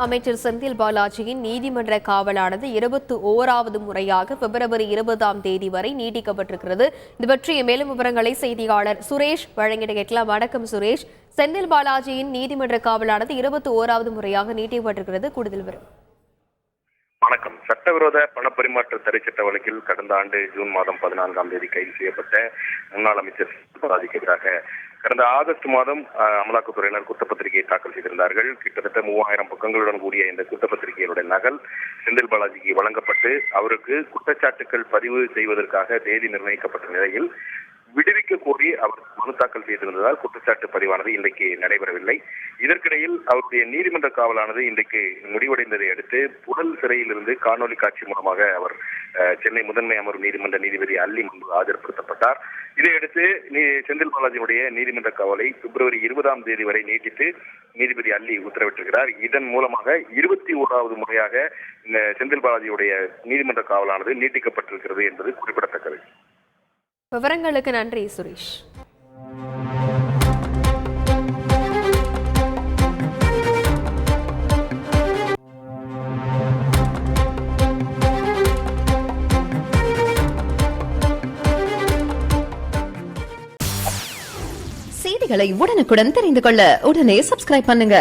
அமைச்சர் செந்தில் பாலாஜியின் நீதிமன்ற காவலானது 21வது முறையாக பிப்ரவரி 20ஆம் தேதி வரை நீட்டிக்கப்பட்டிருக்கிறது. இது பற்றிய மேலும் விவரங்களை செய்தியாளர் சுரேஷ் வழங்கிட கேட்கலாம். வணக்கம் சுரேஷ். செந்தில் பாலாஜியின் நீதிமன்ற காவலானது 21வது முறையாக நீட்டிக்கப்பட்டிருக்கிறது. கூடுதல் விவரம். வணக்கம். சட்டவிரோத பணப்பரிமாற்ற தடை சட்ட வழக்கில் கடந்த ஆண்டு ஜூன் மாதம் 14ஆம் தேதி கைது செய்யப்பட்ட முன்னாள் அமைச்சர் பாலாஜிக்கு எதிராக கடந்த ஆகஸ்ட் மாதம் அமலாக்கத்துறையினர் குற்றப்பத்திரிகையை தாக்கல் செய்திருந்தார்கள். கிட்டத்தட்ட 3000 பக்கங்களுடன் கூடிய இந்த குற்றப்பத்திரிகைகளுடைய நகல் செந்தில் பாலாஜிக்கு வழங்கப்பட்டு அவருக்கு குற்றச்சாட்டுகள் பதிவு செய்வதற்காக தேதி நிர்ணயிக்கப்பட்ட நிலையில் விடுவிக்க கோரி அவர் மனு தாக்கல் செய்திருந்ததால் குற்றச்சாட்டு பதிவானது இன்றைக்கு நடைபெறவில்லை. இதற்கிடையில் அவருடைய நீதிமன்ற காவலானது இன்றைக்கு முடிவடைந்ததை அடுத்து புழல் சிறையிலிருந்து காணொலி காட்சி மூலமாக அவர் சென்னை முதன்மை அமர்வு நீதிமன்ற நீதிபதி அல்லி முன்பு ஆஜர்படுத்தப்பட்டார். இதையடுத்து செந்தில் பாலாஜியுடைய நீதிமன்ற காவலை பிப்ரவரி 20ஆம் தேதி வரை நீட்டித்து நீதிபதி அல்லி உத்தரவிட்டிருக்கிறார். இதன் மூலமாக 21வது முறையாக இந்த செந்தில் பாலாஜியுடைய நீதிமன்ற காவலானது நீட்டிக்கப்பட்டிருக்கிறது என்பது குறிப்பிடத்தக்கது. விவரங்களுக்கு நன்றி சுரேஷ். செய்திகளை உடனுக்குடன் தெரிந்து கொள்ள உடனே சப்ஸ்கிரைப் பண்ணுங்க.